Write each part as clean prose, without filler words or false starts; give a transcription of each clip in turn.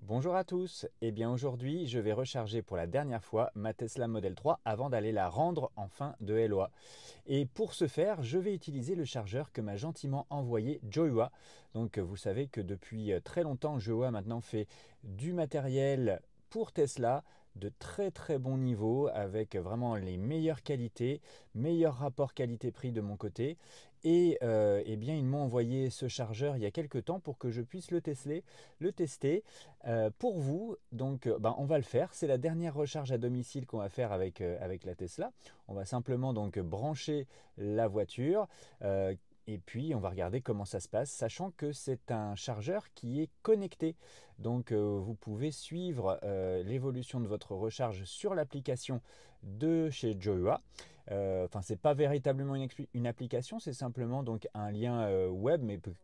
Bonjour à tous, et bien aujourd'hui je vais recharger pour la dernière fois ma Tesla Model 3 avant d'aller la rendre en fin de LOA. Et pour ce faire, je vais utiliser le chargeur que m'a gentiment envoyé Joywa. Donc vous savez que depuis très longtemps, Joywa maintenant fait du matériel pour Tesla de très bon niveau avec vraiment les meilleures qualités, meilleur rapport qualité-prix de mon côté. Et eh bien ils m'ont envoyé ce chargeur il y a quelques temps pour que je puisse le tester pour vous. Donc on va le faire. C'est la dernière recharge à domicile qu'on va faire avec la Tesla. On va simplement donc brancher la voiture et puis on va regarder comment ça se passe, sachant que c'est un chargeur qui est connecté. Donc vous pouvez suivre l'évolution de votre recharge sur l'application de chez Joywa. Enfin, c'est pas véritablement une application, c'est simplement donc un lien web,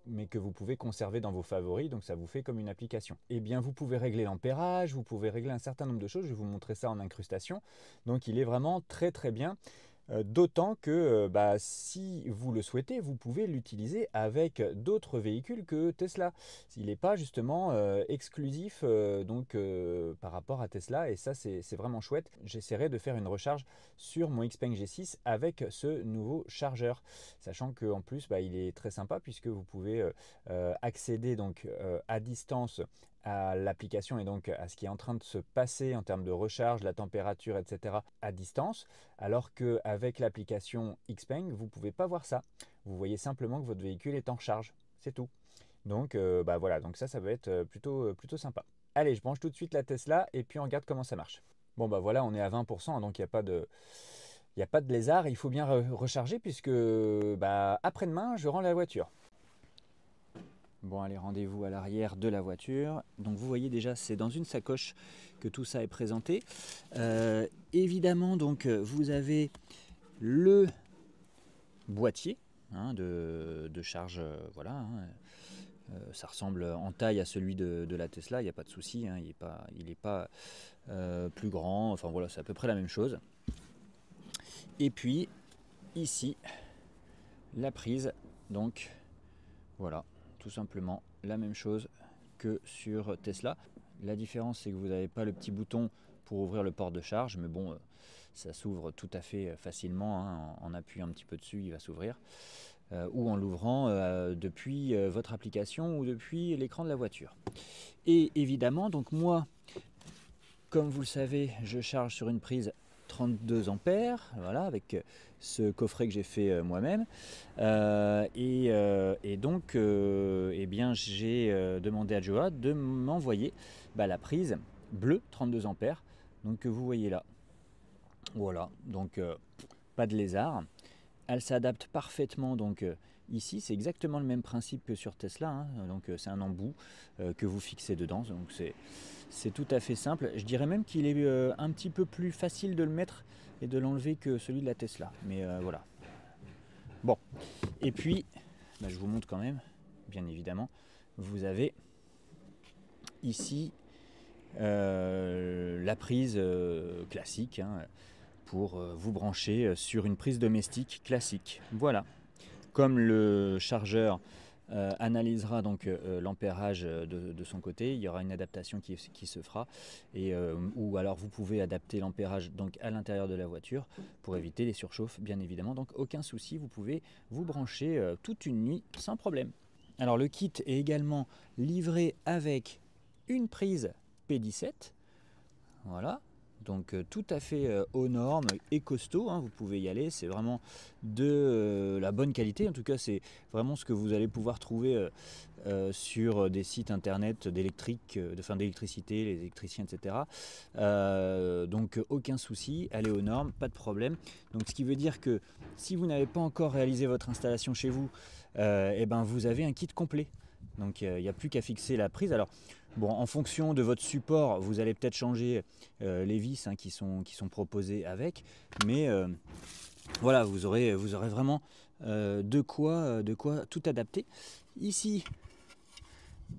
mais que vous pouvez conserver dans vos favoris, donc ça vous fait comme une application. Et bien, vous pouvez régler l'ampérage, vous pouvez régler un certain nombre de choses. Je vais vous montrer ça en incrustation. Donc, il est vraiment très bien. D'autant que si vous le souhaitez, vous pouvez l'utiliser avec d'autres véhicules que Tesla. Il n'est pas justement exclusif par rapport à Tesla, et ça c'est vraiment chouette. J'essaierai de faire une recharge sur mon Xpeng G6 avec ce nouveau chargeur, sachant qu'en plus il est très sympa puisque vous pouvez accéder donc à distance à l'application et donc à ce qui est en train de se passer en termes de recharge, la température, etc. à distance, alors qu'avec l'application Xpeng, vous ne pouvez pas voir ça. Vous voyez simplement que votre véhicule est en charge, c'est tout. Donc voilà, donc ça va être plutôt sympa. Allez, je branche tout de suite la Tesla et puis on regarde comment ça marche. Bon voilà, on est à 20%, donc il n'y a pas de lézard. Il faut bien recharger puisque après-demain, je rends la voiture. Bon, allez, rendez-vous à l'arrière de la voiture. Donc vous voyez déjà, c'est dans une sacoche que tout ça est présenté. Évidemment, donc vous avez le boîtier de charge, voilà. Ça ressemble en taille à celui de la Tesla, il n'y a pas de souci, il n'est pas plus grand. Enfin voilà, c'est à peu près la même chose. Et puis ici, la prise, donc voilà, tout simplement la même chose que sur Tesla. La différence, c'est que vous n'avez pas le petit bouton pour ouvrir le port de charge, mais bon, ça s'ouvre tout à fait facilement, en appuyant un petit peu dessus, il va s'ouvrir, ou en l'ouvrant depuis votre application ou depuis l'écran de la voiture. Et évidemment, donc moi, comme vous le savez, je charge sur une prise 32 ampères, voilà, avec ce coffret que j'ai fait moi-même. Et donc, eh bien, j'ai demandé à Joa de m'envoyer la prise bleue 32 ampères, donc que vous voyez là. Voilà, donc pas de lézard. Elle s'adapte parfaitement donc ici, c'est exactement le même principe que sur Tesla, donc c'est un embout que vous fixez dedans, donc c'est tout à fait simple. Je dirais même qu'il est un petit peu plus facile de le mettre et de l'enlever que celui de la Tesla, mais voilà. Bon, et puis, je vous montre quand même, bien évidemment, vous avez ici la prise classique, pour vous brancher sur une prise domestique classique. Voilà. Comme le chargeur analysera donc l'ampérage de son côté, il y aura une adaptation qui se fera, ou alors vous pouvez adapter l'ampérage donc à l'intérieur de la voiture pour éviter les surchauffes, bien évidemment. Donc aucun souci, vous pouvez vous brancher toute une nuit sans problème. Alors le kit est également livré avec une prise P17, voilà, donc tout à fait aux normes et costaud, vous pouvez y aller, c'est vraiment de la bonne qualité. En tout cas, c'est vraiment ce que vous allez pouvoir trouver sur des sites internet d'électricité, les électriciens, etc. Donc aucun souci, elle est aux normes, pas de problème. Donc ce qui veut dire que si vous n'avez pas encore réalisé votre installation chez vous, vous avez un kit complet. Donc il n'y a plus qu'à fixer la prise. Alors bon, en fonction de votre support, vous allez peut-être changer les vis qui sont proposées avec, mais voilà, vous aurez vraiment de quoi tout adapter. Ici,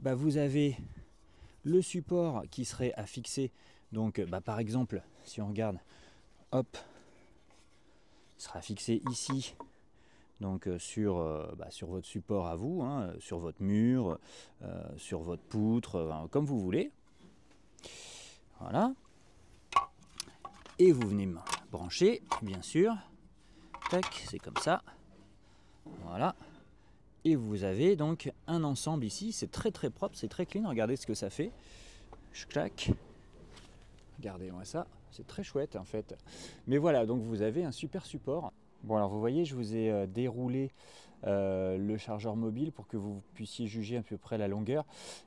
vous avez le support qui serait à fixer. Donc par exemple, si on regarde, hop, il sera fixé ici. Donc sur votre support à vous, sur votre mur, sur votre poutre, comme vous voulez. Voilà. Et vous venez brancher, bien sûr. Tac, c'est comme ça. Voilà. Et vous avez donc un ensemble ici. C'est très très propre, c'est très clean. Regardez ce que ça fait. Clac. Regardez-moi ça. C'est très chouette en fait. Mais voilà, donc vous avez un super support. Bon alors vous voyez, je vous ai déroulé le chargeur mobile pour que vous puissiez juger à peu près la longueur.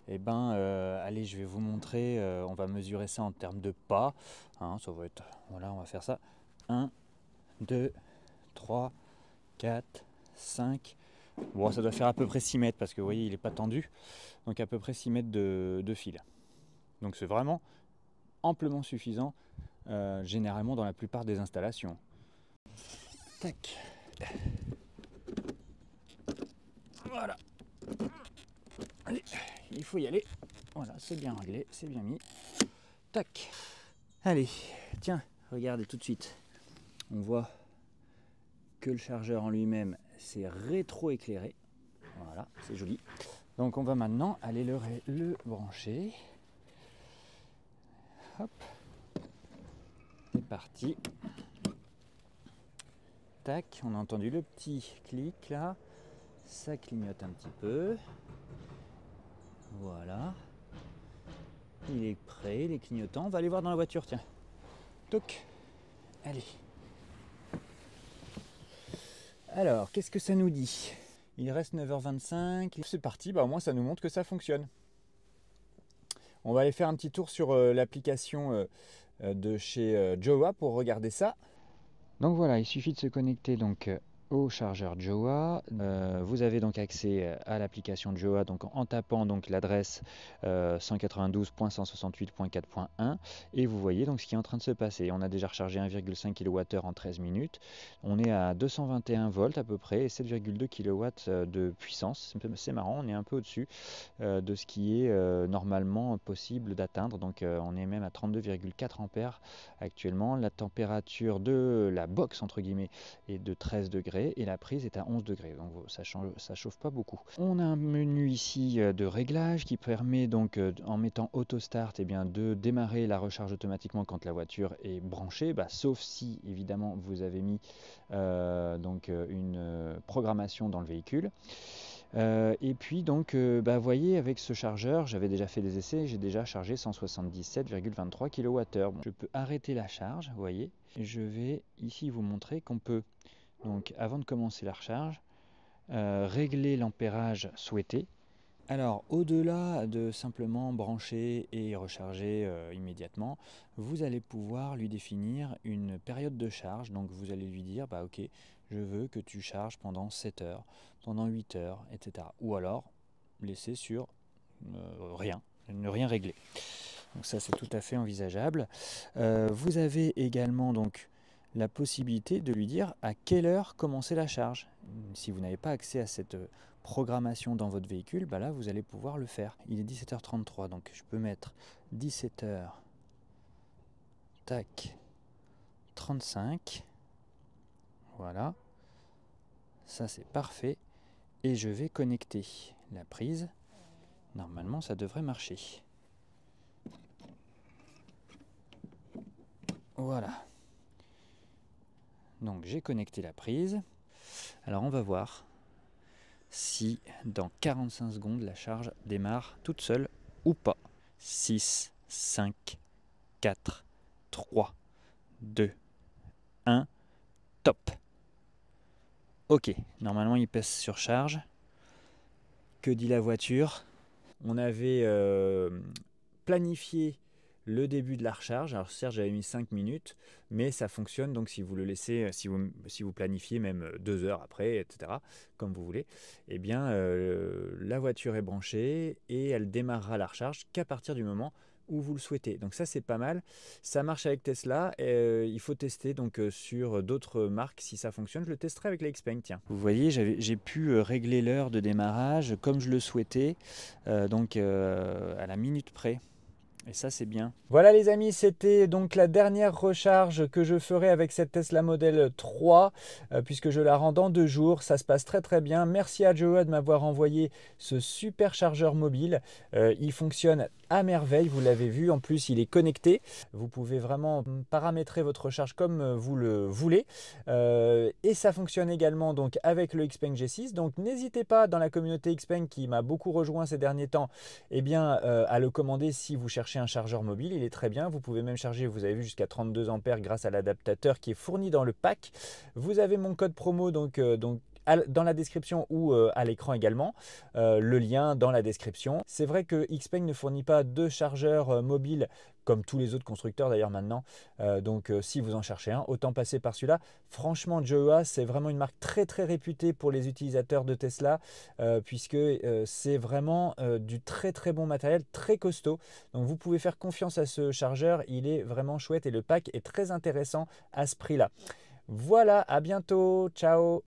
Et allez, je vais vous montrer, on va mesurer ça en termes de pas. Hein, ça va être, voilà, on va faire ça. 1, 2, 3, 4, 5. Bon, ça doit faire à peu près 6 mètres parce que vous voyez, il n'est pas tendu. Donc à peu près 6 mètres de fil. Donc c'est vraiment amplement suffisant, généralement dans la plupart des installations. Tac. Voilà. Allez, il faut y aller. Voilà, c'est bien réglé, c'est bien mis. Tac. Allez, tiens, regardez tout de suite. On voit que le chargeur en lui-même c'est rétro-éclairé. Voilà, c'est joli. Donc on va maintenant aller le brancher. Hop. C'est parti. Tac, on a entendu le petit clic là. Ça clignote un petit peu. Voilà. Il est prêt, il est clignotant. On va aller voir dans la voiture, tiens. Toc. Allez. Alors, qu'est-ce que ça nous dit? Il reste 9h25. C'est parti, au moins ça nous montre que ça fonctionne. On va aller faire un petit tour sur l'application de chez Jowa pour regarder ça. Donc voilà, il suffit de se connecter donc au chargeur Jowa. Vous avez donc accès à l'application Jowa donc en tapant donc l'adresse 192.168.4.1 et vous voyez donc ce qui est en train de se passer. On a déjà rechargé 1,5 kWh en 13 minutes. On est à 221 volts à peu près et 7,2 kW de puissance. C'est marrant, on est un peu au-dessus de ce qui est normalement possible d'atteindre. Donc on est même à 32,4 ampères actuellement. La température de la box entre guillemets est de 13 degrés et la prise est à 11 degrés, donc ça chauffe pas beaucoup. On a un menu ici de réglage qui permet donc en mettant auto start de démarrer la recharge automatiquement quand la voiture est branchée, sauf si évidemment vous avez mis une programmation dans le véhicule. Et puis donc vous voyez avec ce chargeur, j'avais déjà fait des essais, j'ai déjà chargé 177,23 kWh. Bon, je peux arrêter la charge, vous voyez. Je vais ici vous montrer qu'on peut, donc avant de commencer la recharge, régler l'ampérage souhaité. Alors au-delà de simplement brancher et recharger immédiatement, vous allez pouvoir lui définir une période de charge. Donc vous allez lui dire, ok, je veux que tu charges pendant 7 heures, pendant 8 heures, etc. Ou alors laisser sur rien, ne rien régler. Donc ça c'est tout à fait envisageable. Vous avez également donc la possibilité de lui dire à quelle heure commencer la charge. Si vous n'avez pas accès à cette programmation dans votre véhicule, là vous allez pouvoir le faire. Il est 17h33, donc je peux mettre 17h, tac, 35, voilà, ça c'est parfait, et je vais connecter la prise, normalement ça devrait marcher. Voilà. Donc j'ai connecté la prise. Alors on va voir si dans 45 secondes la charge démarre toute seule ou pas. 6, 5, 4, 3, 2, 1, top. Ok, normalement il pèse sur charge. Que dit la voiture? On avait planifié le début de la recharge. Alors certes j'avais mis 5 minutes, mais ça fonctionne donc si vous le laissez, si vous planifiez même 2 heures après, etc., comme vous voulez, la voiture est branchée et elle démarrera la recharge qu'à partir du moment où vous le souhaitez. Donc ça c'est pas mal, ça marche avec Tesla, il faut tester donc sur d'autres marques si ça fonctionne. Je le testerai avec la Xpeng, tiens. Vous voyez, j'ai pu régler l'heure de démarrage comme je le souhaitais, à la minute près. Et ça, c'est bien. Voilà les amis, c'était donc la dernière recharge que je ferai avec cette Tesla Model 3, puisque je la rends dans 2 jours. Ça se passe très très bien. Merci à Joa de m'avoir envoyé ce super chargeur mobile. Il fonctionne à merveille, vous l'avez vu. En plus, il est connecté. Vous pouvez vraiment paramétrer votre recharge comme vous le voulez. Et ça fonctionne également donc avec le Xpeng G6. Donc n'hésitez pas, dans la communauté Xpeng qui m'a beaucoup rejoint ces derniers temps, eh bien, à le commander si vous cherchez un chargeur mobile. Il est très bien. Vous pouvez même charger, vous avez vu, jusqu'à 32 ampères grâce à l'adaptateur qui est fourni dans le pack. Vous avez mon code promo dans la description ou à l'écran également. Le lien dans la description. C'est vrai que Xpeng ne fournit pas de chargeur mobile comme tous les autres constructeurs d'ailleurs maintenant. Si vous en cherchez un, autant passer par celui-là. Franchement, Joa, c'est vraiment une marque très très réputée pour les utilisateurs de Tesla, puisque c'est vraiment du très très bon matériel, très costaud. Donc vous pouvez faire confiance à ce chargeur, il est vraiment chouette et le pack est très intéressant à ce prix-là. Voilà, à bientôt, ciao!